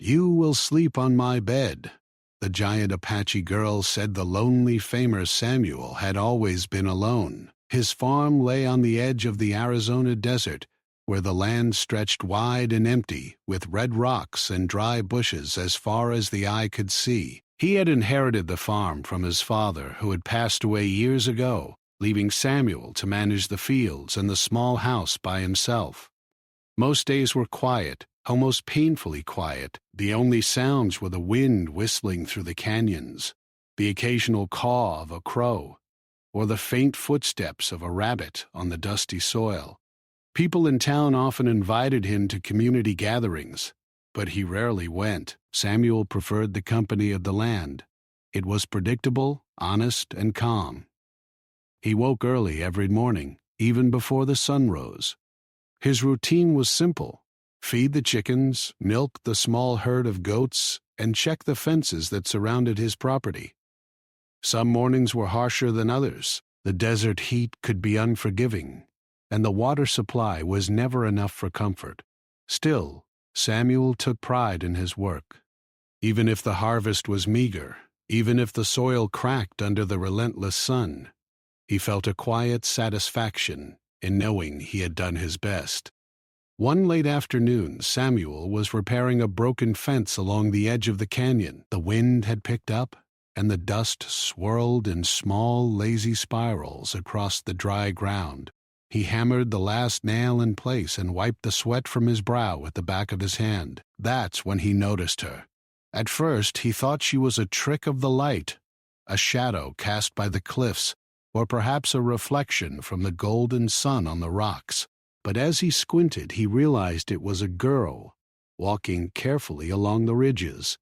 "You will sleep on my bed." The giant Apache girl said the lonely farmer Samuel had always been alone. His farm lay on the edge of the Arizona desert, where the land stretched wide and empty, with red rocks and dry bushes as far as the eye could see. He had inherited the farm from his father, who had passed away years ago, leaving Samuel to manage the fields and the small house by himself. Most days were quiet, almost painfully quiet. The only sounds were the wind whistling through the canyons, the occasional caw of a crow, or the faint footsteps of a rabbit on the dusty soil. People in town often invited him to community gatherings, but he rarely went. Samuel preferred the company of the land. It was predictable, honest, and calm. He woke early every morning, even before the sun rose. His routine was simple: feed the chickens, milk the small herd of goats, and check the fences that surrounded his property. Some mornings were harsher than others. The desert heat could be unforgiving, and the water supply was never enough for comfort. Still, Samuel took pride in his work. Even if the harvest was meager, even if the soil cracked under the relentless sun, he felt a quiet satisfaction in knowing he had done his best. One late afternoon, Samuel was repairing a broken fence along the edge of the canyon. The wind had picked up, and the dust swirled in small, lazy spirals across the dry ground. He hammered the last nail in place and wiped the sweat from his brow with the back of his hand. That's when he noticed her. At first, he thought she was a trick of the light, a shadow cast by the cliffs, or perhaps a reflection from the golden sun on the rocks. But as he squinted, he realized it was a girl, walking carefully along the ridges.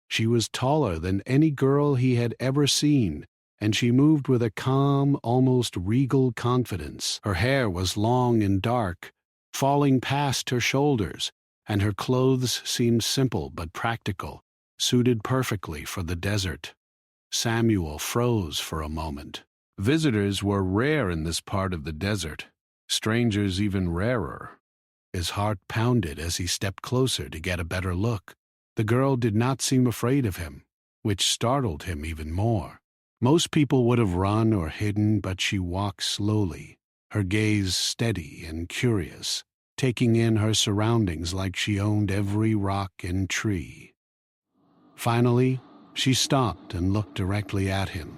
She was taller than any girl he had ever seen, and she moved with a calm, almost regal confidence. Her hair was long and dark, falling past her shoulders, and her clothes seemed simple but practical, suited perfectly for the desert. Samuel froze for a moment. Visitors were rare in this part of the desert, strangers even rarer. His heart pounded as he stepped closer to get a better look. The girl did not seem afraid of him, which startled him even more. Most people would have run or hidden, but she walked slowly, her gaze steady and curious, taking in her surroundings like she owned every rock and tree. Finally, she stopped and looked directly at him.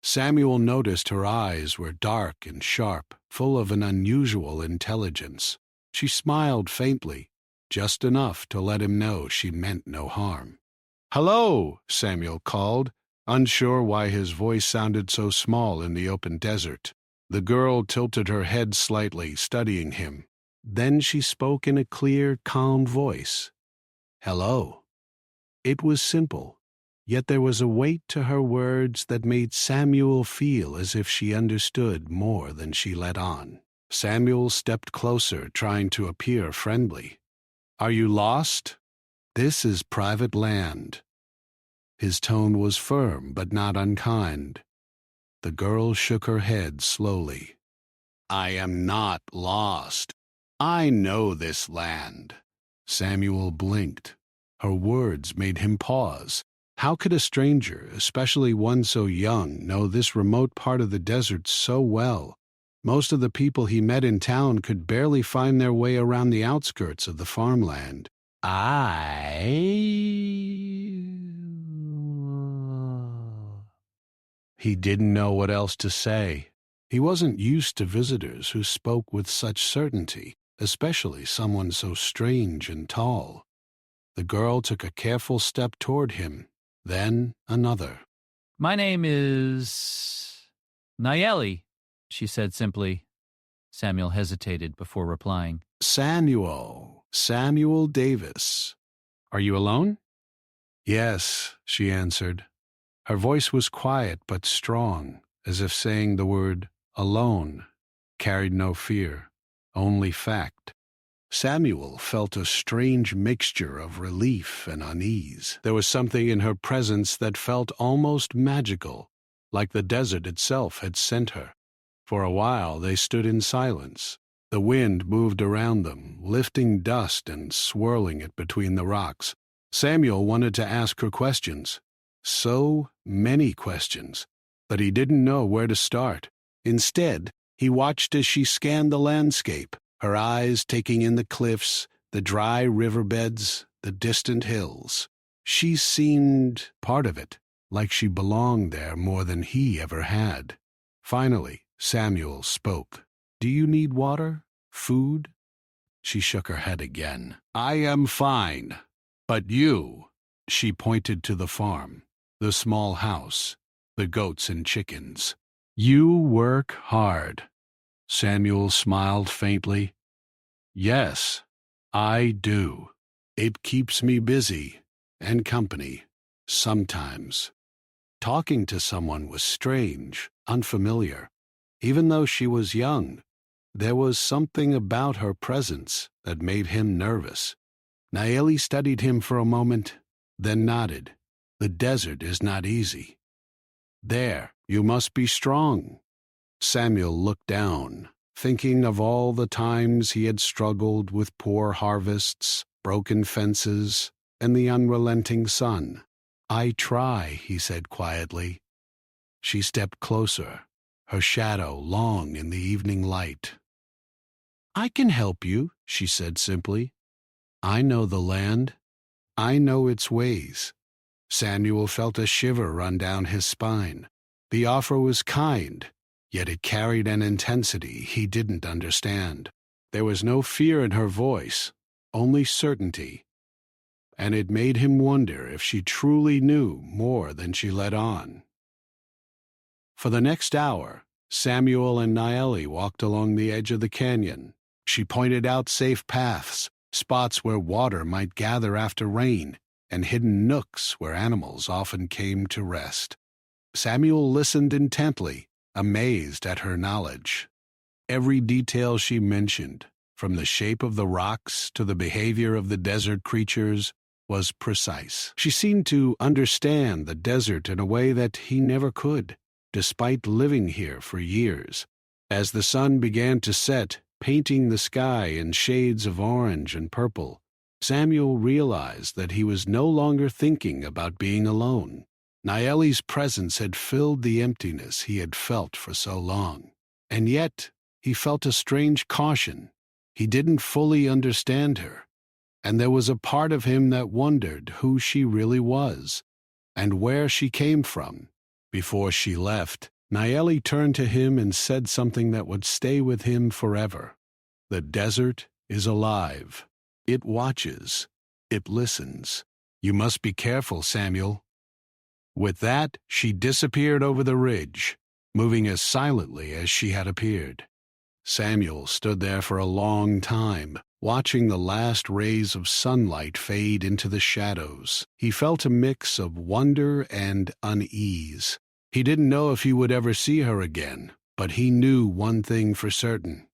Samuel noticed her eyes were dark and sharp, full of an unusual intelligence. She smiled faintly, just enough to let him know she meant no harm. "Hello," Samuel called, unsure why his voice sounded so small in the open desert. The girl tilted her head slightly, studying him. Then she spoke in a clear, calm voice. "Hello." It was simple, yet there was a weight to her words that made Samuel feel as if she understood more than she let on. Samuel stepped closer, trying to appear friendly. "Are you lost? This is private land." His tone was firm but not unkind. The girl shook her head slowly. "I am not lost. I know this land." Samuel blinked. Her words made him pause. How could a stranger, especially one so young, know this remote part of the desert so well? Most of the people he met in town could barely find their way around the outskirts of the farmland. He didn't know what else to say. He wasn't used to visitors who spoke with such certainty, especially someone so strange and tall. The girl took a careful step toward him, then another. "My name is Nayeli," she said simply. Samuel hesitated before replying. Samuel Davis. Are you alone?" "Yes," she answered. Her voice was quiet but strong, as if saying the word alone carried no fear, only fact. Samuel felt a strange mixture of relief and unease. There was something in her presence that felt almost magical, like the desert itself had sent her. For a while they stood in silence. The wind moved around them, lifting dust and swirling it between the rocks. Samuel wanted to ask her questions. So many questions, but he didn't know where to start. Instead, he watched as she scanned the landscape, her eyes taking in the cliffs, the dry riverbeds, the distant hills. She seemed part of it, like she belonged there more than he ever had. Finally, Samuel spoke. "Do you need water? Food?" She shook her head again. "I am fine. But you," she pointed to the farm, the small house, the goats and chickens. "You work hard." Samuel smiled faintly. "Yes, I do. It keeps me busy and company, sometimes." Talking to someone was strange, unfamiliar. Even though she was young, there was something about her presence that made him nervous. Nayeli studied him for a moment, then nodded. "The desert is not easy." "There, you must be strong." Samuel looked down, thinking of all the times he had struggled with poor harvests, broken fences, and the unrelenting sun. "I try," he said quietly. She stepped closer, her shadow long in the evening light. "I can help you," she said simply. "I know the land. I know its ways." Samuel felt a shiver run down his spine. The offer was kind, yet it carried an intensity he didn't understand. There was no fear in her voice, only certainty, and it made him wonder if she truly knew more than she let on. For the next hour, Samuel and Nayeli walked along the edge of the canyon. She pointed out safe paths, spots where water might gather after rain, and hidden nooks where animals often came to rest. Samuel listened intently, amazed at her knowledge. Every detail she mentioned, from the shape of the rocks to the behavior of the desert creatures, was precise. She seemed to understand the desert in a way that he never could, despite living here for years. As the sun began to set, painting the sky in shades of orange and purple, Samuel realized that he was no longer thinking about being alone. Nayeli's presence had filled the emptiness he had felt for so long. And yet, he felt a strange caution. He didn't fully understand her, and there was a part of him that wondered who she really was, and where she came from. Before she left, Nayeli turned to him and said something that would stay with him forever. "The desert is alive. It watches. It listens. You must be careful, Samuel." With that, she disappeared over the ridge, moving as silently as she had appeared. Samuel stood there for a long time, watching the last rays of sunlight fade into the shadows. He felt a mix of wonder and unease. He didn't know if he would ever see her again, but he knew one thing for certain.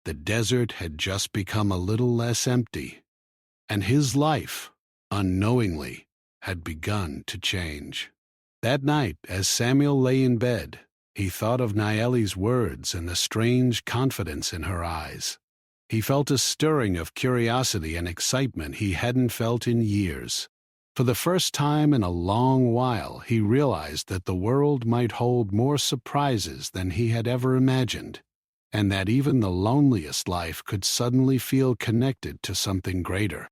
The desert had just become a little less empty, and his life, unknowingly, had begun to change. That night, as Samuel lay in bed, he thought of Nayeli's words and the strange confidence in her eyes. He felt a stirring of curiosity and excitement he hadn't felt in years. For the first time in a long while, he realized that the world might hold more surprises than he had ever imagined, and that even the loneliest life could suddenly feel connected to something greater.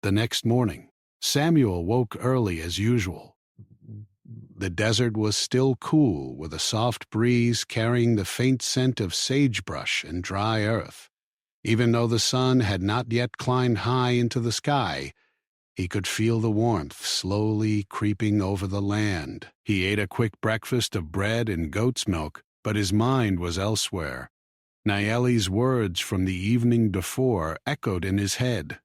The next morning, Samuel woke early as usual. The desert was still cool, with a soft breeze carrying the faint scent of sagebrush and dry earth. Even though the sun had not yet climbed high into the sky, he could feel the warmth slowly creeping over the land. He ate a quick breakfast of bread and goat's milk, but his mind was elsewhere. Nayeli's words from the evening before echoed in his head.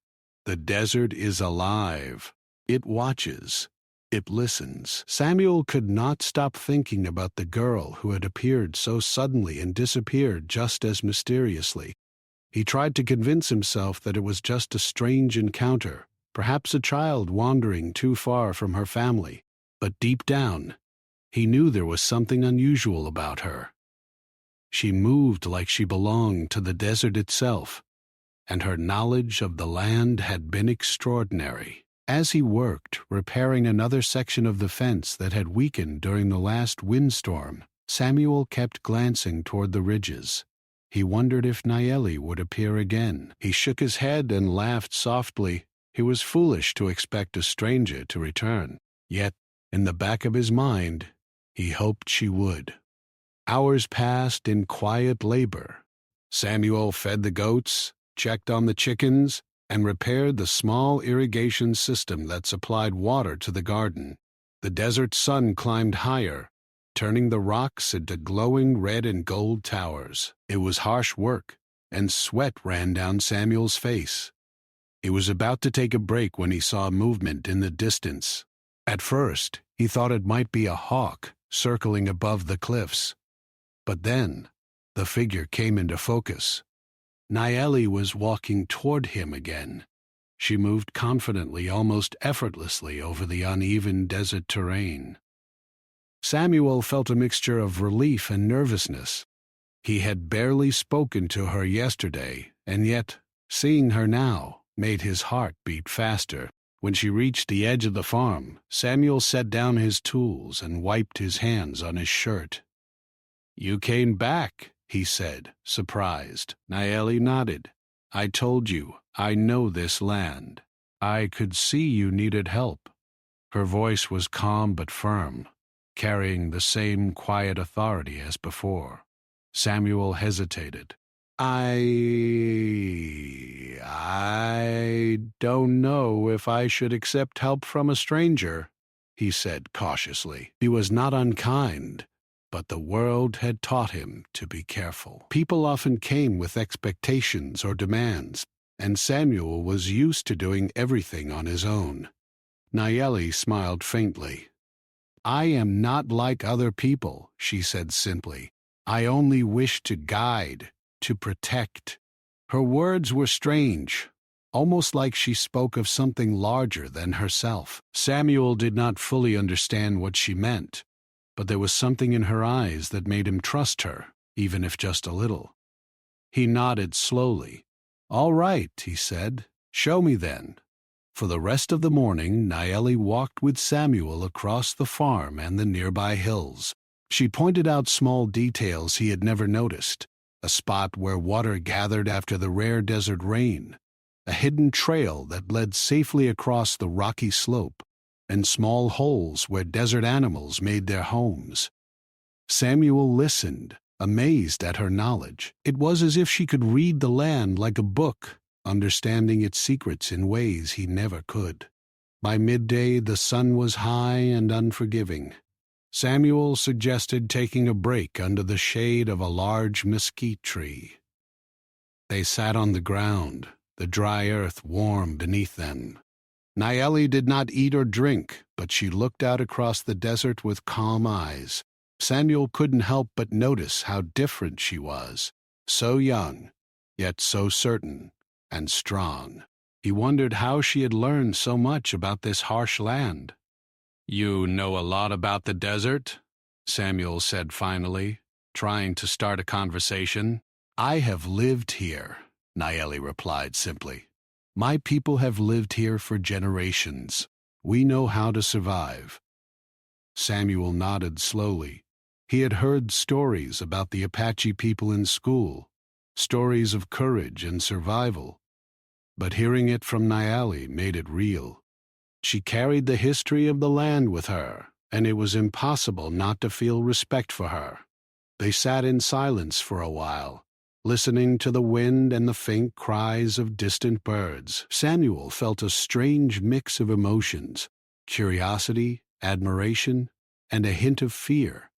"The desert is alive. It watches. It listens." Samuel could not stop thinking about the girl who had appeared so suddenly and disappeared just as mysteriously. He tried to convince himself that it was just a strange encounter, perhaps a child wandering too far from her family. But deep down, he knew there was something unusual about her. She moved like she belonged to the desert itself, and her knowledge of the land had been extraordinary. As he worked, repairing another section of the fence that had weakened during the last windstorm, Samuel kept glancing toward the ridges. He wondered if Nayeli would appear again. He shook his head and laughed softly. He was foolish to expect a stranger to return. Yet, in the back of his mind, he hoped she would. Hours passed in quiet labor. Samuel fed the goats, checked on the chickens, and repaired the small irrigation system that supplied water to the garden. The desert sun climbed higher, turning the rocks into glowing red and gold towers. It was harsh work, and sweat ran down Samuel's face. He was about to take a break when he saw movement in the distance. At first, he thought it might be a hawk circling above the cliffs. But then, the figure came into focus. Nayeli was walking toward him again. She moved confidently, almost effortlessly, over the uneven desert terrain. Samuel felt a mixture of relief and nervousness. He had barely spoken to her yesterday, and yet, seeing her now, made his heart beat faster. When she reached the edge of the farm, Samuel set down his tools and wiped his hands on his shirt. "You came back," he said, surprised. Nayeli nodded. "I told you, I know this land. I could see you needed help." Her voice was calm but firm, carrying the same quiet authority as before. Samuel hesitated. I don't know if I should accept help from a stranger," he said cautiously. He was not unkind, but the world had taught him to be careful. People often came with expectations or demands, and Samuel was used to doing everything on his own. Nayeli smiled faintly. "I am not like other people," she said simply. "I only wish to guide, to protect." Her words were strange, almost like she spoke of something larger than herself. Samuel did not fully understand what she meant, but there was something in her eyes that made him trust her, even if just a little. He nodded slowly. "All right," he said. "Show me then." For the rest of the morning, Nayeli walked with Samuel across the farm and the nearby hills. She pointed out small details he had never noticed: a spot where water gathered after the rare desert rain, a hidden trail that led safely across the rocky slope, and small holes where desert animals made their homes. Samuel listened, amazed at her knowledge. It was as if she could read the land like a book, understanding its secrets in ways he never could. By midday, the sun was high and unforgiving. Samuel suggested taking a break under the shade of a large mesquite tree. They sat on the ground, the dry earth warm beneath them. Nayeli did not eat or drink, but she looked out across the desert with calm eyes. Samuel couldn't help but notice how different she was, so young, yet so certain and strong. He wondered how she had learned so much about this harsh land. "You know a lot about the desert?" Samuel said finally, trying to start a conversation. "I have lived here," Nayeli replied simply. "My people have lived here for generations. We know how to survive." Samuel nodded slowly. He had heard stories about the Apache people in school, stories of courage and survival. But hearing it from Nayeli made it real. She carried the history of the land with her, and it was impossible not to feel respect for her. They sat in silence for a while, listening to the wind and the faint cries of distant birds. Samuel felt a strange mix of emotions: curiosity, admiration, and a hint of fear.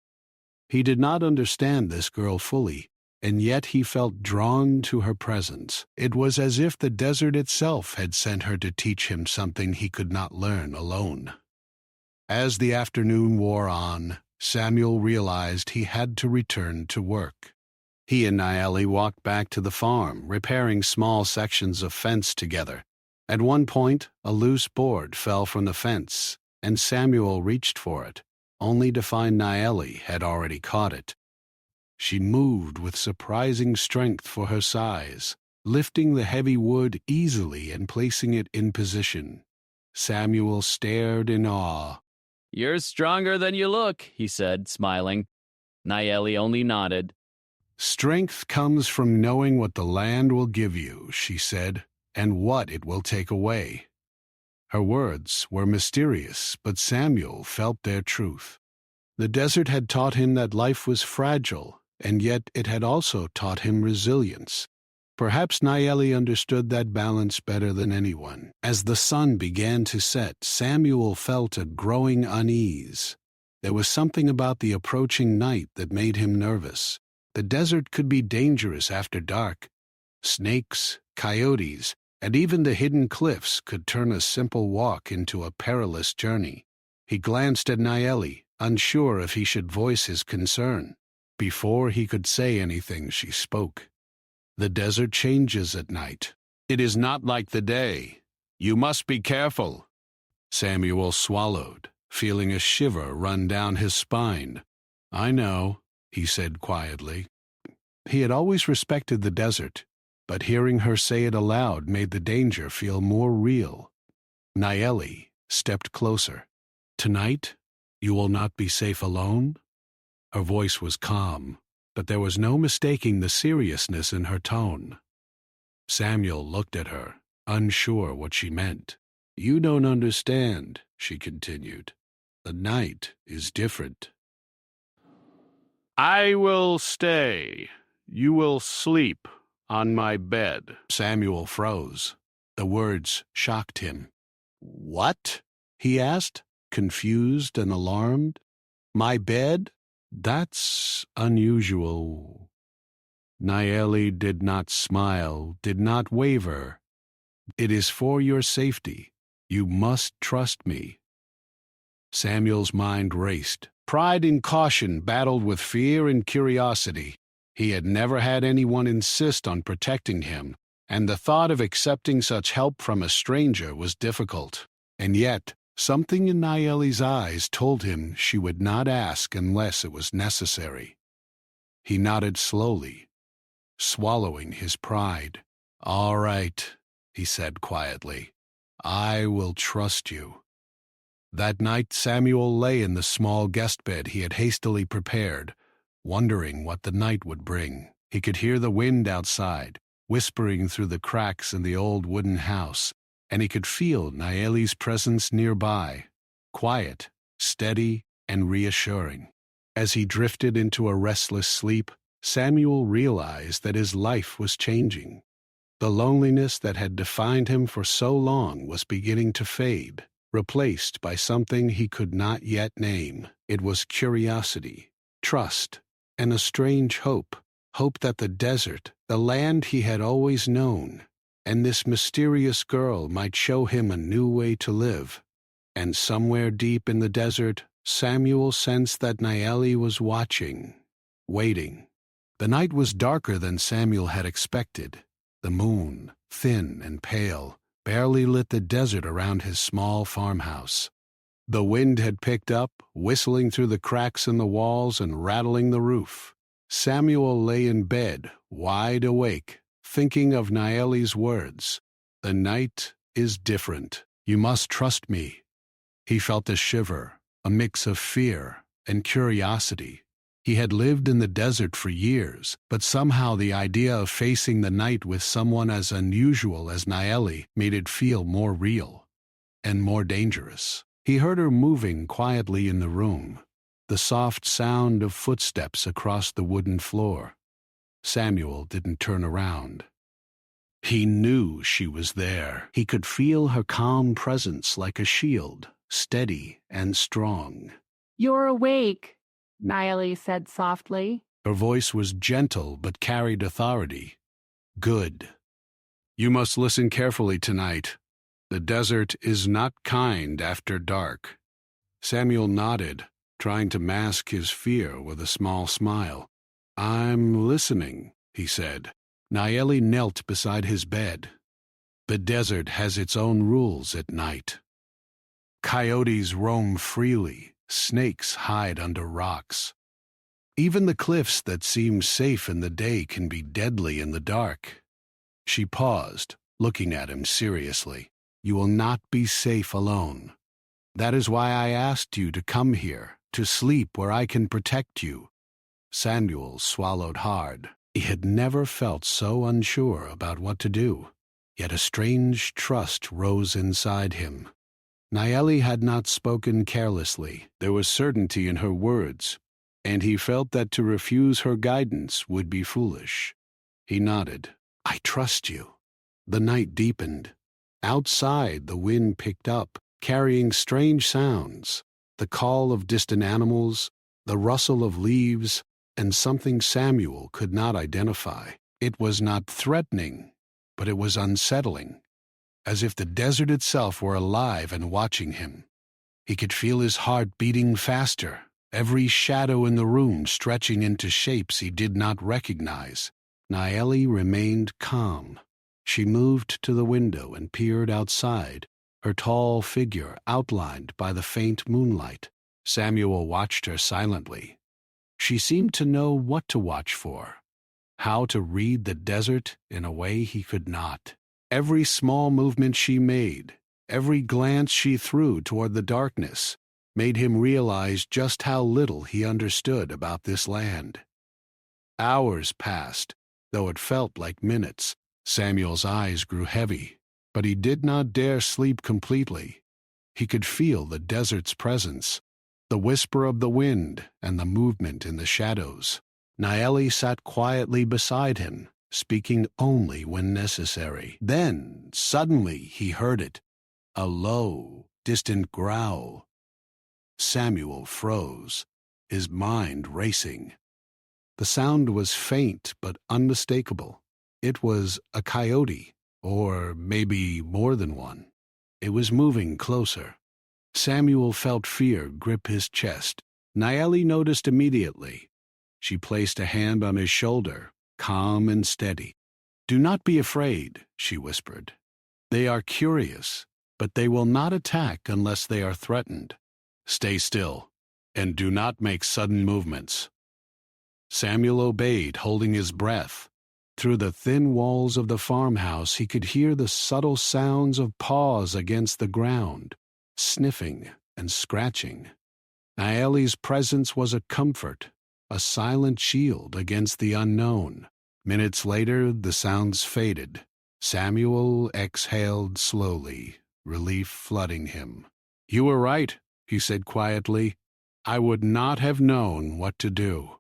He did not understand this girl fully, and yet he felt drawn to her presence. It was as if the desert itself had sent her to teach him something he could not learn alone. As the afternoon wore on, Samuel realized he had to return to work. He and Nayeli walked back to the farm, repairing small sections of fence together. At one point, a loose board fell from the fence, and Samuel reached for it, only to find Nayeli had already caught it. She moved with surprising strength for her size, lifting the heavy wood easily and placing it in position. Samuel stared in awe. You're stronger than you look, he said, smiling. Nayeli only nodded. Strength comes from knowing what the land will give you, she said, and what it will take away. Her words were mysterious, but Samuel felt their truth. The desert had taught him that life was fragile, and yet it had also taught him resilience. Perhaps Nayeli understood that balance better than anyone. As the sun began to set, Samuel felt a growing unease. There was something about the approaching night that made him nervous. The desert could be dangerous after dark. Snakes, coyotes, and even the hidden cliffs could turn a simple walk into a perilous journey. He glanced at Nayeli, unsure if he should voice his concern. Before he could say anything, she spoke. The desert changes at night. It is not like the day. You must be careful. Samuel swallowed, feeling a shiver run down his spine. I know, he said quietly. He had always respected the desert, but hearing her say it aloud made the danger feel more real. Nayeli stepped closer. Tonight, you will not be safe alone? Her voice was calm, but there was no mistaking the seriousness in her tone. Samuel looked at her, unsure what she meant. You don't understand, she continued. The night is different. I will stay. You will sleep on my bed. Samuel froze. The words shocked him. What? He asked, confused and alarmed. My bed? That's unusual. Nayeli did not smile, did not waver. It is for your safety. You must trust me. Samuel's mind raced. Pride and caution battled with fear and curiosity. He had never had anyone insist on protecting him, and the thought of accepting such help from a stranger was difficult. And yet, something in Nayeli's eyes told him she would not ask unless it was necessary. He nodded slowly, swallowing his pride. All right, he said quietly. I will trust you. That night Samuel lay in the small guest bed he had hastily prepared, wondering what the night would bring. He could hear the wind outside, whispering through the cracks in the old wooden house, and he could feel Nayeli's presence nearby, quiet, steady, and reassuring. As he drifted into a restless sleep, Samuel realized that his life was changing. The loneliness that had defined him for so long was beginning to fade, replaced by something he could not yet name. It was curiosity, trust, and a strange hope. Hope that the desert, the land he had always known, and this mysterious girl might show him a new way to live. And somewhere deep in the desert, Samuel sensed that Nayeli was watching, waiting. The night was darker than Samuel had expected. The moon, thin and pale, barely lit the desert around his small farmhouse. The wind had picked up, whistling through the cracks in the walls and rattling the roof. Samuel lay in bed, wide awake, thinking of Nayeli's words. The night is different. You must trust me. He felt a shiver, a mix of fear and curiosity. He had lived in the desert for years, but somehow the idea of facing the night with someone as unusual as Nayeli made it feel more real and more dangerous. He heard her moving quietly in the room, the soft sound of footsteps across the wooden floor. Samuel didn't turn around. He knew she was there. He could feel her calm presence like a shield, steady and strong. You're awake, Nayeli said softly. Her voice was gentle but carried authority. Good. You must listen carefully tonight. The desert is not kind after dark. Samuel nodded, trying to mask his fear with a small smile. I'm listening, he said. Nayeli knelt beside his bed. The desert has its own rules at night. Coyotes roam freely. Snakes hide under rocks. Even the cliffs that seem safe in the day can be deadly in the dark. She paused, looking at him seriously. You will not be safe alone. That is why I asked you to come here, to sleep where I can protect you." Samuel swallowed hard. He had never felt so unsure about what to do, yet a strange trust rose inside him. Nayeli had not spoken carelessly. There was certainty in her words, and he felt that to refuse her guidance would be foolish. He nodded. "I trust you." The night deepened. Outside, the wind picked up, carrying strange sounds, the call of distant animals, the rustle of leaves, and something Samuel could not identify. It was not threatening, but it was unsettling, as if the desert itself were alive and watching him. He could feel his heart beating faster, every shadow in the room stretching into shapes he did not recognize. Nayeli remained calm. She moved to the window and peered outside, her tall figure outlined by the faint moonlight. Samuel watched her silently. She seemed to know what to watch for, how to read the desert in a way he could not. Every small movement she made, every glance she threw toward the darkness, made him realize just how little he understood about this land. Hours passed, though it felt like minutes. Samuel's eyes grew heavy, but he did not dare sleep completely. He could feel the desert's presence, the whisper of the wind and the movement in the shadows. Nayeli sat quietly beside him, speaking only when necessary. Then, suddenly, he heard it, a low, distant growl. Samuel froze, his mind racing. The sound was faint but unmistakable. It was a coyote, or maybe more than one. It was moving closer. Samuel felt fear grip his chest. Nayeli noticed immediately. She placed a hand on his shoulder, calm and steady. "Do not be afraid," she whispered. "They are curious, but they will not attack unless they are threatened. Stay still, and do not make sudden movements." Samuel obeyed, holding his breath. Through the thin walls of the farmhouse he could hear the subtle sounds of paws against the ground, sniffing and scratching. Nayeli's presence was a comfort, a silent shield against the unknown. Minutes later, the sounds faded. Samuel exhaled slowly, relief flooding him. "You were right," he said quietly. "I would not have known what to do."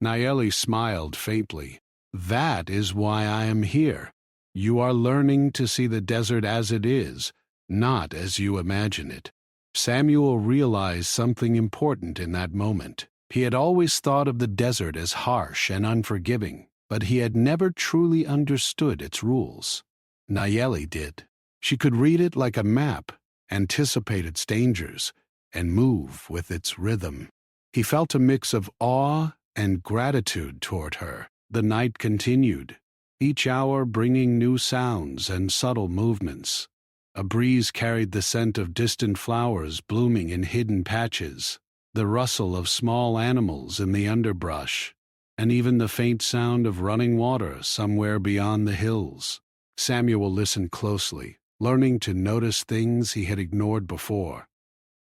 Nayeli smiled faintly. "That is why I am here. You are learning to see the desert as it is, not as you imagine it." Samuel realized something important in that moment. He had always thought of the desert as harsh and unforgiving, but he had never truly understood its rules. Nayeli did. She could read it like a map, anticipate its dangers, and move with its rhythm. He felt a mix of awe and gratitude toward her. The night continued, each hour bringing new sounds and subtle movements. A breeze carried the scent of distant flowers blooming in hidden patches, the rustle of small animals in the underbrush, and even the faint sound of running water somewhere beyond the hills. Samuel listened closely, learning to notice things he had ignored before.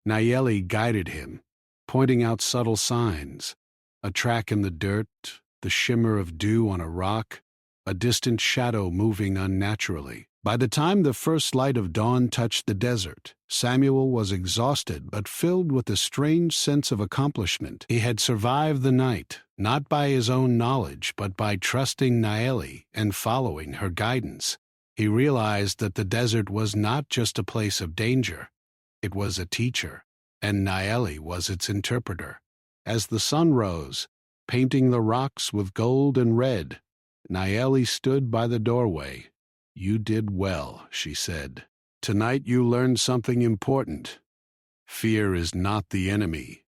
Nayeli guided him, pointing out subtle signs, a track in the dirt, the shimmer of dew on a rock, a distant shadow moving unnaturally. By the time the first light of dawn touched the desert, Samuel was exhausted but filled with a strange sense of accomplishment. He had survived the night, not by his own knowledge, but by trusting Nayeli and following her guidance. He realized that the desert was not just a place of danger. It was a teacher, and Nayeli was its interpreter. As the sun rose, painting the rocks with gold and red, Nayeli stood by the doorway. "You did well," she said. "Tonight you learned something important. Fear is not the enemy.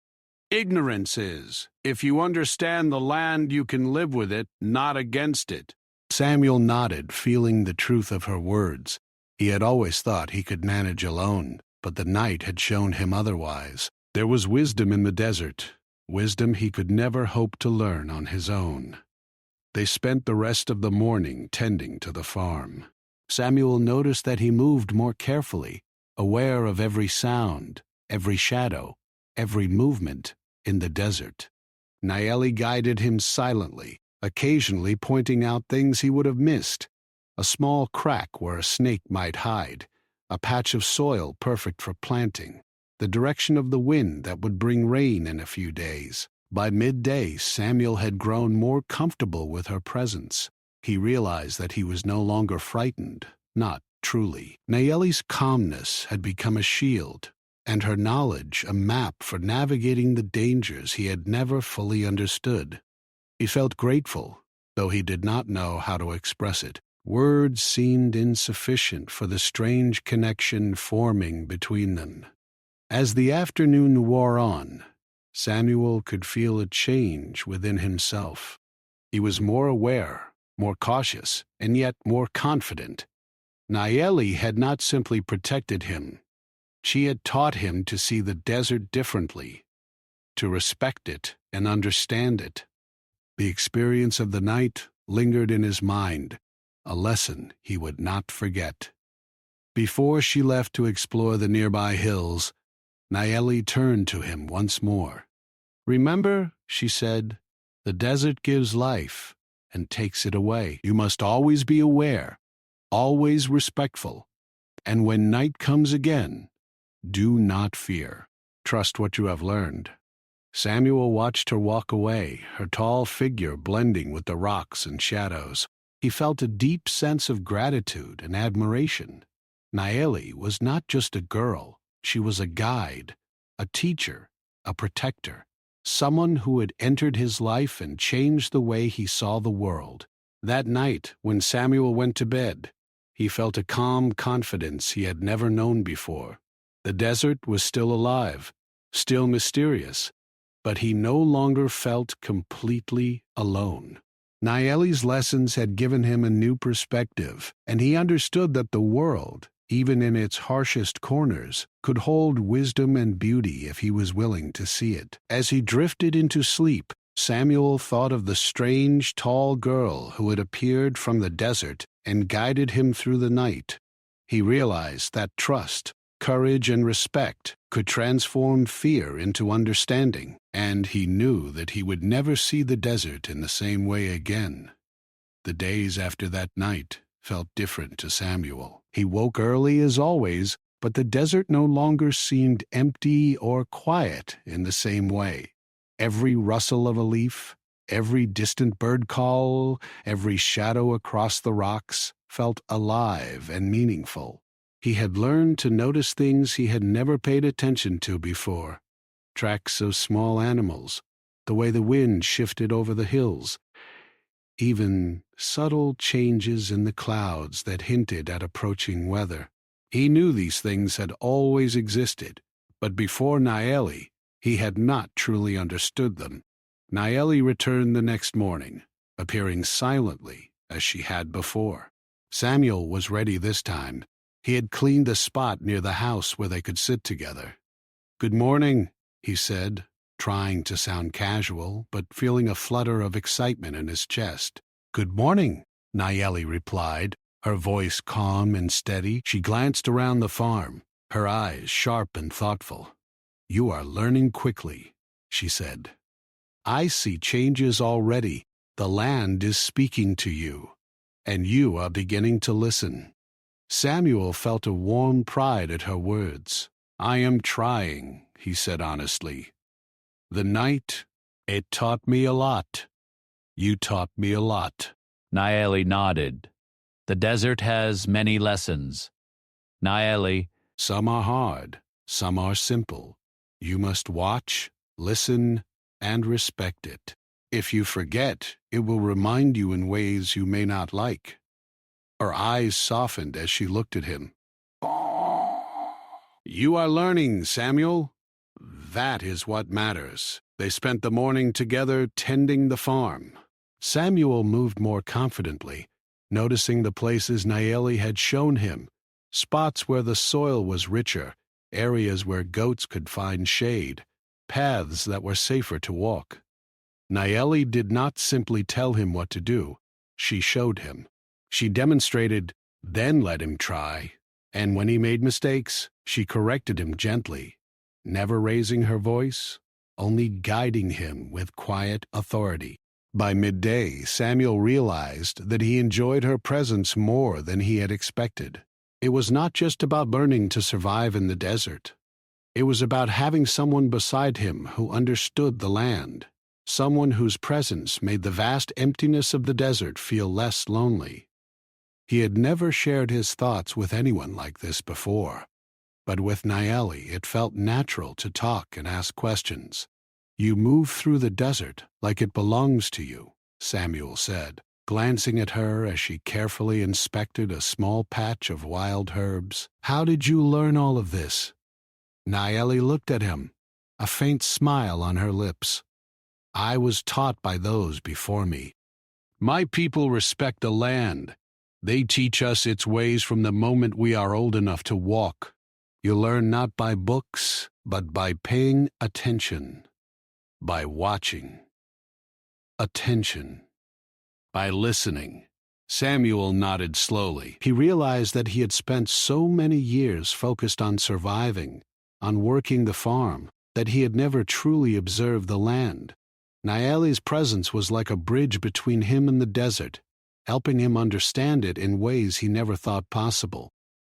Ignorance is. If you understand the land, you can live with it, not against it." Samuel nodded, feeling the truth of her words. He had always thought he could manage alone, but the night had shown him otherwise. There was wisdom in the desert, wisdom he could never hope to learn on his own. They spent the rest of the morning tending to the farm. Samuel noticed that he moved more carefully, aware of every sound, every shadow, every movement in the desert. Nayeli guided him silently, occasionally pointing out things he would have missed: a small crack where a snake might hide, a patch of soil perfect for planting, the direction of the wind that would bring rain in a few days. By midday, Samuel had grown more comfortable with her presence. He realized that he was no longer frightened, not truly. Nayeli's calmness had become a shield, and her knowledge a map for navigating the dangers he had never fully understood. He felt grateful, though he did not know how to express it. Words seemed insufficient for the strange connection forming between them. As the afternoon wore on, Samuel could feel a change within himself. He was more aware, more cautious, and yet more confident. Nayeli had not simply protected him. She had taught him to see the desert differently, to respect it and understand it. The experience of the night lingered in his mind, a lesson he would not forget. Before she left to explore the nearby hills, Nayeli turned to him once more. "Remember," she said, "the desert gives life and takes it away. You must always be aware, always respectful, and when night comes again, do not fear. Trust what you have learned." Samuel watched her walk away, her tall figure blending with the rocks and shadows. He felt a deep sense of gratitude and admiration. Nayeli was not just a girl, she was a guide, a teacher, a protector, someone who had entered his life and changed the way he saw the world. That night, when Samuel went to bed, he felt a calm confidence he had never known before. The desert was still alive, still mysterious, but he no longer felt completely alone. Nayeli's lessons had given him a new perspective, and he understood that the world, even in its harshest corners, could hold wisdom and beauty if he was willing to see it. As he drifted into sleep, Samuel thought of the strange, tall girl who had appeared from the desert and guided him through the night. He realized that trust, courage, and respect could transform fear into understanding, and he knew that he would never see the desert in the same way again. The days after that night felt different to Samuel. He woke early as always, but the desert no longer seemed empty or quiet in the same way. Every rustle of a leaf, every distant bird call, every shadow across the rocks felt alive and meaningful. He had learned to notice things he had never paid attention to before: tracks of small animals, the way the wind shifted over the hills, even subtle changes in the clouds that hinted at approaching weather. He knew these things had always existed, but before Nayeli, he had not truly understood them. Nayeli returned the next morning, appearing silently as she had before. Samuel was ready this time. He had cleaned the spot near the house where they could sit together. "Good morning," he said, trying to sound casual, but feeling a flutter of excitement in his chest. "Good morning," Nayeli replied, her voice calm and steady. She glanced around the farm, her eyes sharp and thoughtful. "You are learning quickly," she said. "I see changes already. The land is speaking to you, and you are beginning to listen." Samuel felt a warm pride at her words. "I am trying," he said honestly. "The night, it taught me a lot. You taught me a lot." Nayeli nodded. The desert has many lessons. Nayeli, "Some are hard, some are simple. You must watch, listen, and respect it. If you forget, it will remind you in ways you may not like." Her eyes softened as she looked at him. "You are learning, Samuel. That is what matters." They spent the morning together tending the farm. Samuel moved more confidently, noticing the places Nayeli had shown him, spots where the soil was richer, areas where goats could find shade, paths that were safer to walk. Nayeli did not simply tell him what to do, she showed him. She demonstrated then let him try. And when he made mistakes, she corrected him gently, never raising her voice, only guiding him with quiet authority. By midday, Samuel realized that he enjoyed her presence more than he had expected. It was not just about learning to survive in the desert. It was about having someone beside him who understood the land, someone whose presence made the vast emptiness of the desert feel less lonely. He had never shared his thoughts with anyone like this before, but with Nayeli it felt natural to talk and ask questions. "You move through the desert like it belongs to you," Samuel said, glancing at her as she carefully inspected a small patch of wild herbs. "How did you learn all of this?" Nayeli looked at him, a faint smile on her lips. "I was taught by those before me. My people respect the land. They teach us its ways from the moment we are old enough to walk. You learn not by books, but by paying attention, by watching. Attention. By listening." Samuel nodded slowly. He realized that he had spent so many years focused on surviving, on working the farm, that he had never truly observed the land. Nayeli's presence was like a bridge between him and the desert, helping him understand it in ways he never thought possible.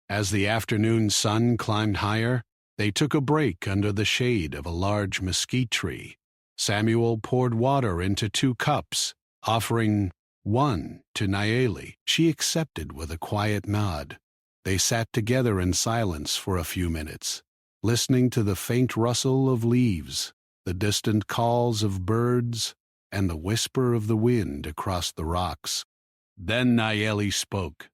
As the afternoon sun climbed higher, they took a break under the shade of a large mesquite tree. Samuel poured water into 2 cups, offering one to Nayeli. She accepted with a quiet nod. They sat together in silence for a few minutes, listening to the faint rustle of leaves, the distant calls of birds, and the whisper of the wind across the rocks. Then Nayeli spoke.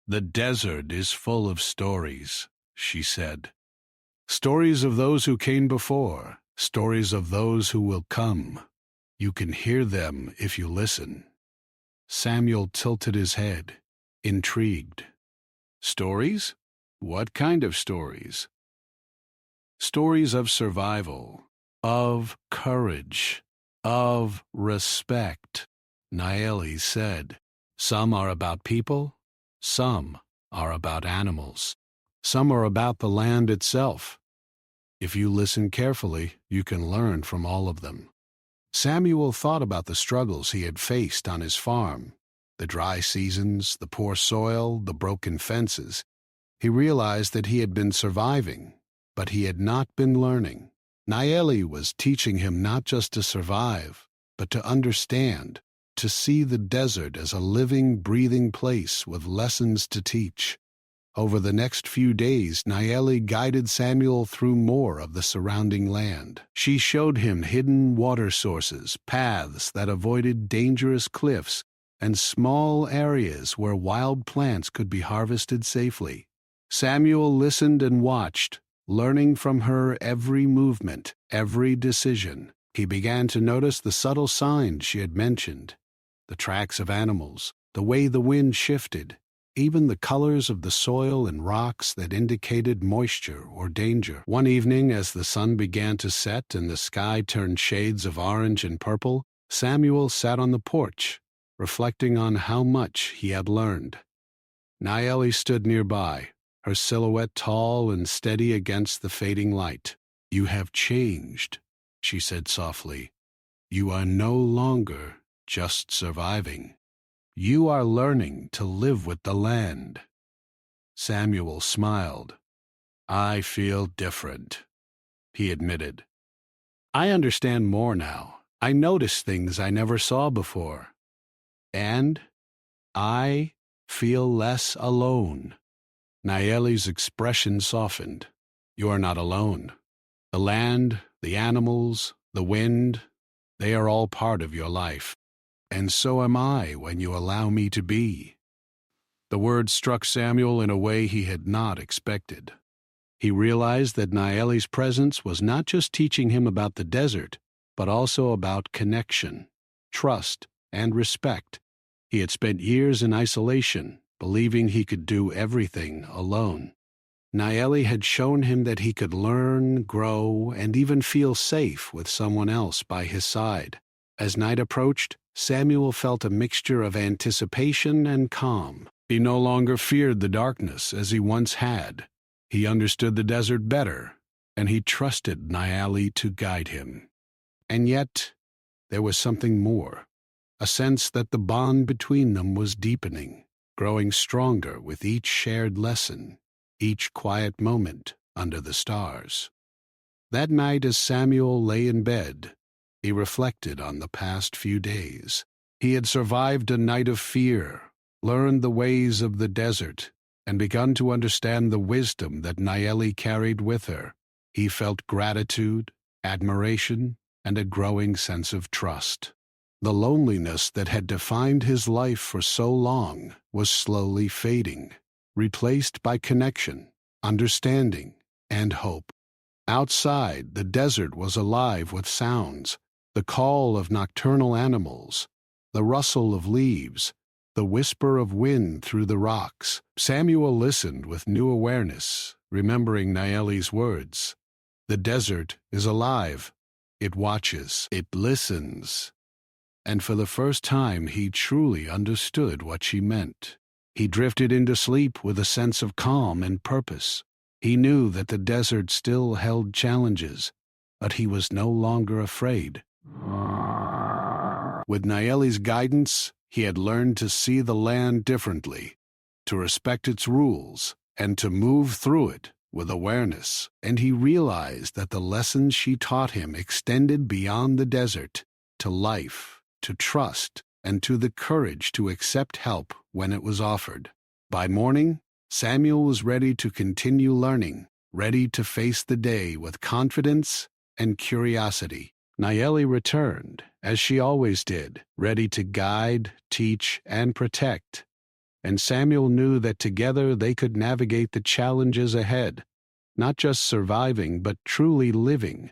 "The desert is full of stories," she said. "Stories of those who came before, stories of those who will come. You can hear them if you listen." Samuel tilted his head, intrigued. "Stories? What kind of stories?" "Stories of survival, of courage, of respect," Nayeli said. "Some are about people, some are about animals, some are about the land itself. If you listen carefully, you can learn from all of them." Samuel thought about the struggles he had faced on his farm, the dry seasons, the poor soil, the broken fences. He realized that he had been surviving, but he had not been learning. Nayeli was teaching him not just to survive, but to understand, to see the desert as a living, breathing place with lessons to teach. Over the next few days, Nayeli guided Samuel through more of the surrounding land. She showed him hidden water sources, paths that avoided dangerous cliffs, and small areas where wild plants could be harvested safely. Samuel listened and watched, learning from her every movement, every decision. He began to notice the subtle signs she had mentioned, the tracks of animals, the way the wind shifted, even the colors of the soil and rocks that indicated moisture or danger. One evening, as the sun began to set and the sky turned shades of orange and purple, Samuel sat on the porch, reflecting on how much he had learned. Nayeli stood nearby, her silhouette tall and steady against the fading light. "You have changed," she said softly. "You are no longer just surviving. You are learning to live with the land." Samuel smiled. "I feel different," he admitted. "I understand more now. I notice things I never saw before. And I feel less alone." Nayeli's expression softened. "You are not alone. The land, the animals, the wind, they are all part of your life. And so am I when you allow me to be." The words struck Samuel in a way he had not expected. He realized that Nayeli's presence was not just teaching him about the desert, but also about connection, trust, and respect. He had spent years in isolation, believing he could do everything alone. Nayeli had shown him that he could learn, grow, and even feel safe with someone else by his side. As night approached, Samuel felt a mixture of anticipation and calm. He no longer feared the darkness as he once had. He understood the desert better, and he trusted Naeli to guide him. And yet, there was something more, a sense that the bond between them was deepening, growing stronger with each shared lesson, each quiet moment under the stars. That night, as Samuel lay in bed, he reflected on the past few days. He had survived a night of fear, learned the ways of the desert, and begun to understand the wisdom that Naeli carried with her. He felt gratitude, admiration, and a growing sense of trust. The loneliness that had defined his life for so long was slowly fading, replaced by connection, understanding, and hope. Outside, the desert was alive with sounds, the call of nocturnal animals, the rustle of leaves, the whisper of wind through the rocks. Samuel listened with new awareness, remembering Naeli's words. The desert is alive. It watches. It listens. And for the first time, he truly understood what she meant. He drifted into sleep with a sense of calm and purpose. He knew that the desert still held challenges, but he was no longer afraid. With Naeli's guidance, he had learned to see the land differently, to respect its rules, and to move through it with awareness. And he realized that the lessons she taught him extended beyond the desert, to life, to trust, and to the courage to accept help when it was offered. By morning, Samuel was ready to continue learning, ready to face the day with confidence and curiosity. Naeli returned, as she always did, ready to guide, teach, and protect. And Samuel knew that together they could navigate the challenges ahead, not just surviving, but truly living,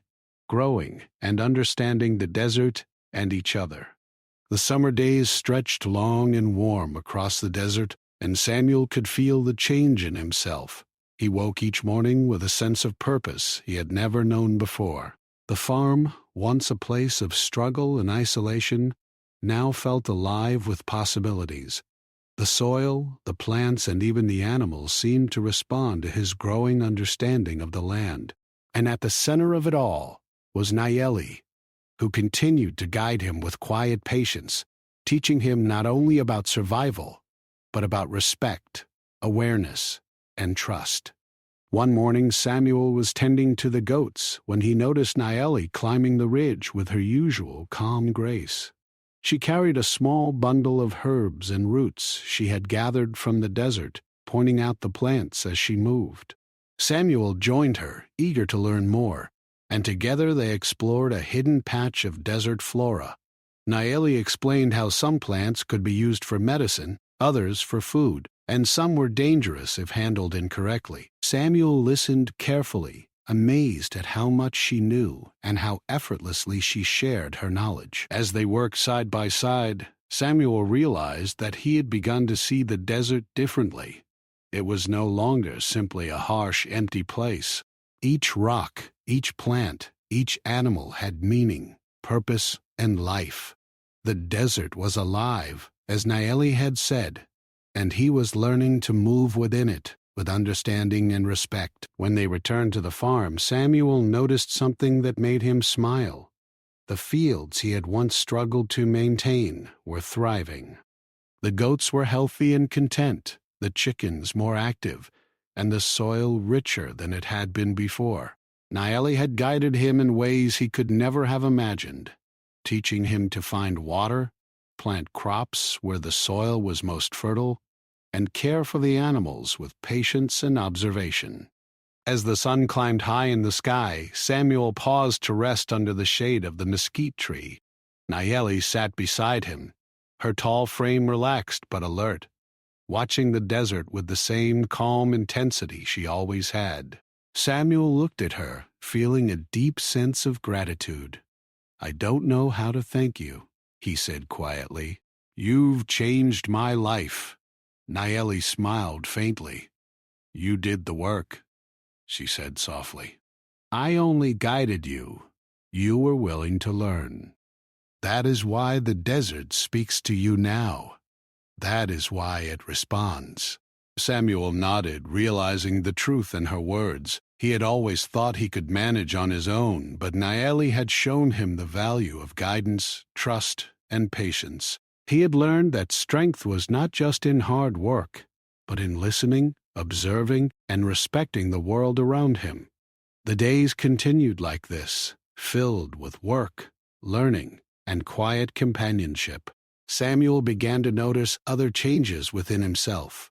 growing, and understanding the desert and each other. The summer days stretched long and warm across the desert, and Samuel could feel the change in himself. He woke each morning with a sense of purpose he had never known before. The farm, once a place of struggle and isolation, now felt alive with possibilities. The soil, the plants, and even the animals seemed to respond to his growing understanding of the land. And at the center of it all was Naeli, who continued to guide him with quiet patience, teaching him not only about survival, but about respect, awareness, and trust. One morning, Samuel was tending to the goats when he noticed Naeli climbing the ridge with her usual calm grace. She carried a small bundle of herbs and roots she had gathered from the desert, pointing out the plants as she moved. Samuel joined her, eager to learn more, and together they explored a hidden patch of desert flora. Naeli explained how some plants could be used for medicine, others for food, and some were dangerous if handled incorrectly. Samuel listened carefully, amazed at how much she knew and how effortlessly she shared her knowledge. As they worked side by side, Samuel realized that he had begun to see the desert differently. It was no longer simply a harsh, empty place. Each rock, each plant, each animal had meaning, purpose, and life. The desert was alive, as Naeli had said, and he was learning to move within it with understanding and respect. When they returned to the farm, Samuel noticed something that made him smile. The fields he had once struggled to maintain were thriving. The goats were healthy and content, the chickens more active, and the soil richer than it had been before. Naeli had guided him in ways he could never have imagined, teaching him to find water, plant crops where the soil was most fertile, and care for the animals with patience and observation. As the sun climbed high in the sky, Samuel paused to rest under the shade of the mesquite tree. Naeli sat beside him, her tall frame relaxed but alert, watching the desert with the same calm intensity she always had. Samuel looked at her, feeling a deep sense of gratitude. "I don't know how to thank you," he said quietly. "You've changed my life." Naeli smiled faintly. "You did the work," she said softly. "I only guided you. You were willing to learn. That is why the desert speaks to you now. That is why it responds. Samuel nodded, realizing the truth in her words. He had always thought he could manage on his own, but Naeli had shown him the value of guidance, trust, and patience. He had learned that strength was not just in hard work, but in listening, observing, and respecting the world around him. The days continued like this, filled with work, learning, and quiet companionship. Samuel began to notice other changes within himself.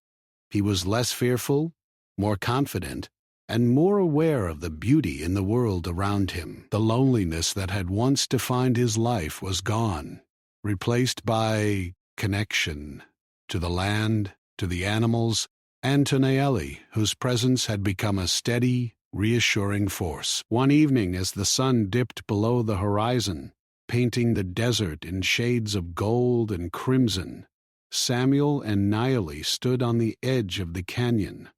He was less fearful, more confident, and more aware of the beauty in the world around him. The loneliness that had once defined his life was gone, replaced by connection to the land, to the animals, and to Naeli, whose presence had become a steady, reassuring force. One evening, as the sun dipped below the horizon, painting the desert in shades of gold and crimson, Samuel and Naeli stood on the edge of the canyon,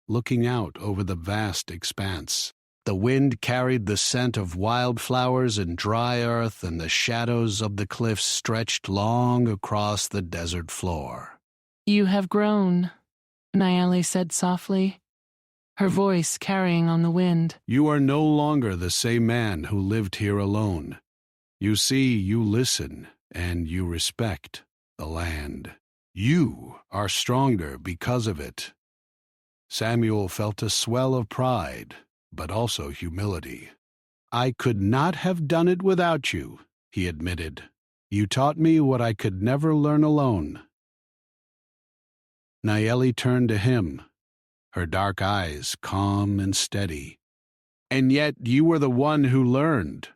looking out over the vast expanse. The wind carried the scent of wildflowers and dry earth, and the shadows of the cliffs stretched long across the desert floor. "You have grown," Naeli said softly, her voice carrying on the wind. "You are no longer the same man who lived here alone. You see, you listen, and you respect the land. You are stronger because of it." Samuel felt a swell of pride, but also humility. "I could not have done it without you," he admitted. "You taught me what I could never learn alone." Naeli turned to him, her dark eyes calm and steady. "And yet you were the one who learned.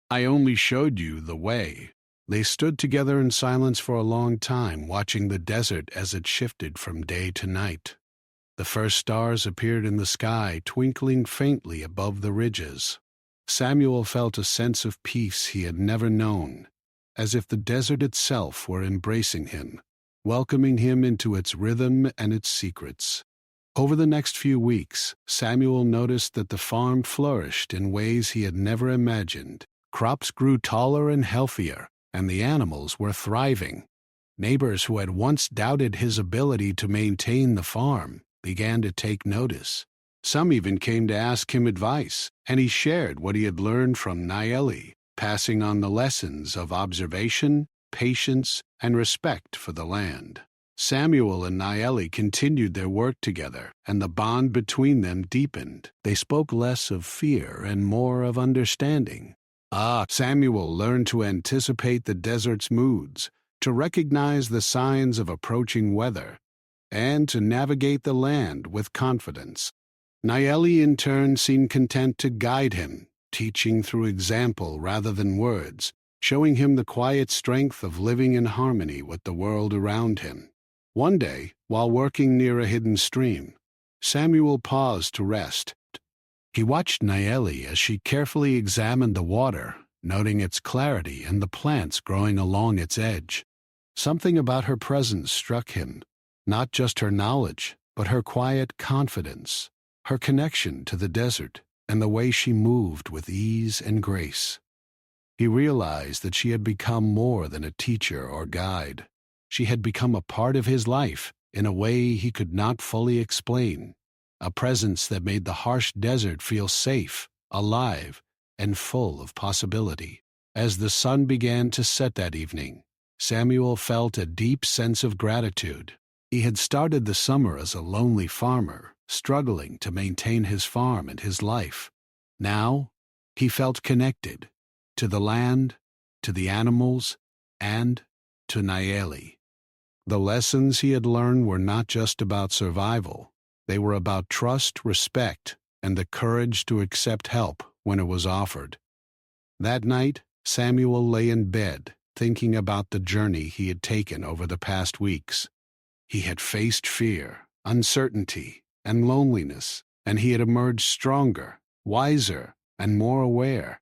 I only showed you the way." They stood together in silence for a long time, watching the desert as it shifted from day to night. The first stars appeared in the sky, twinkling faintly above the ridges. Samuel felt a sense of peace he had never known, as if the desert itself were embracing him, welcoming him into its rhythm and its secrets. Over the next few weeks, Samuel noticed that the farm flourished in ways he had never imagined. Crops grew taller and healthier, and the animals were thriving. Neighbors who had once doubted his ability to maintain the farm began to take notice. Some even came to ask him advice, and he shared what he had learned from Naeli, passing on the lessons of observation, patience, and respect for the land. Samuel and Naeli continued their work together, and the bond between them deepened. They spoke less of fear and more of understanding. Samuel learned to anticipate the desert's moods, to recognize the signs of approaching weather, and to navigate the land with confidence. Naeli, in turn, seemed content to guide him, teaching through example rather than words, showing him the quiet strength of living in harmony with the world around him. One day, while working near a hidden stream, Samuel paused to rest. He watched Naeli as she carefully examined the water, noting its clarity and the plants growing along its edge. Something about her presence struck him, not just her knowledge, but her quiet confidence, her connection to the desert, and the way she moved with ease and grace. He realized that she had become more than a teacher or guide. She had become a part of his life in a way he could not fully explain, a presence that made the harsh desert feel safe, alive, and full of possibility. As the sun began to set that evening, Samuel felt a deep sense of gratitude. He had started the summer as a lonely farmer, struggling to maintain his farm and his life. Now, he felt connected to the land, to the animals, and to Naeli. The lessons he had learned were not just about survival. They were about trust, respect, and the courage to accept help when it was offered. That night, Samuel lay in bed, thinking about the journey he had taken over the past weeks. He had faced fear, uncertainty, and loneliness, and he had emerged stronger, wiser, and more aware.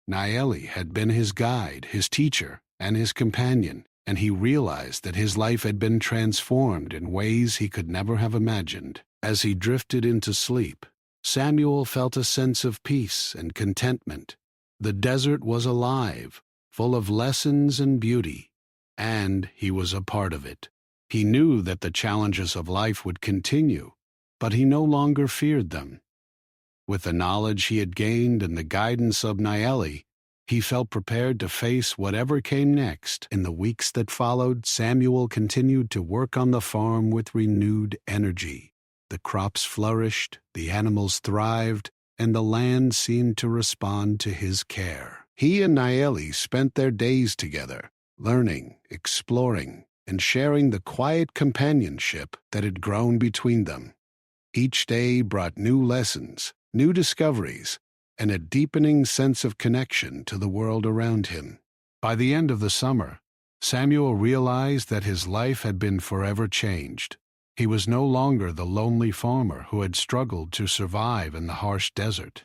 Naeli had been his guide, his teacher, and his companion, and he realized that his life had been transformed in ways he could never have imagined. As he drifted into sleep, Samuel felt a sense of peace and contentment. The desert was alive, full of lessons and beauty, and he was a part of it. He knew that the challenges of life would continue, but he no longer feared them. With the knowledge he had gained and the guidance of Naeli, he felt prepared to face whatever came next. In the weeks that followed, Samuel continued to work on the farm with renewed energy. The crops flourished, the animals thrived, and the land seemed to respond to his care. He and Naeli spent their days together, learning, exploring, and sharing the quiet companionship that had grown between them. Each day brought new lessons, new discoveries, and a deepening sense of connection to the world around him. By the end of the summer, Samuel realized that his life had been forever changed. He was no longer the lonely farmer who had struggled to survive in the harsh desert.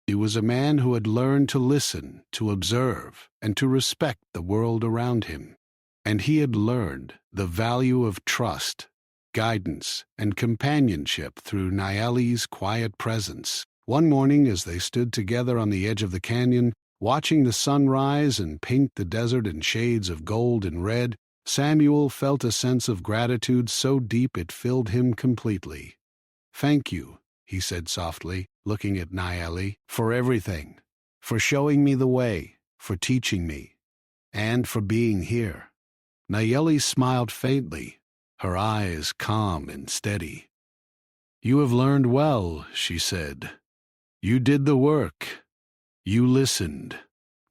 He was a man who had learned to listen, to observe, and to respect the world around him. And he had learned the value of trust, guidance, and companionship through Naeli's quiet presence. One morning, as they stood together on the edge of the canyon, watching the sun rise and paint the desert in shades of gold and red, Samuel felt a sense of gratitude so deep it filled him completely. "Thank you," he said softly, looking at Naeli, "for everything, for showing me the way, for teaching me, and for being here." Naeli smiled faintly, her eyes calm and steady. "You have learned well," she said. "You did the work. You listened.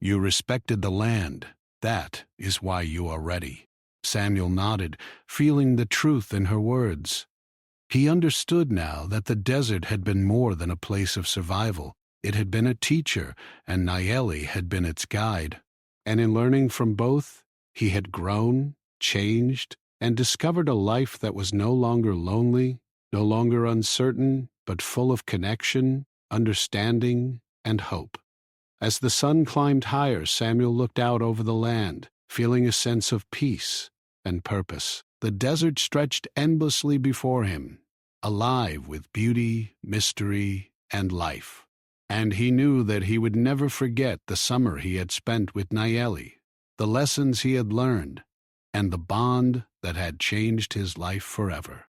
You respected the land. That is why you are ready." Samuel nodded, feeling the truth in her words. He understood now that the desert had been more than a place of survival. It had been a teacher, and Naeli had been its guide. And in learning from both, he had grown, changed, and discovered a life that was no longer lonely, no longer uncertain, but full of connection, understanding, and hope. As the sun climbed higher, Samuel looked out over the land, feeling a sense of peace and purpose. The desert stretched endlessly before him, alive with beauty, mystery, and life. And he knew that he would never forget the summer he had spent with Naeli, the lessons he had learned, and the bond that had changed his life forever.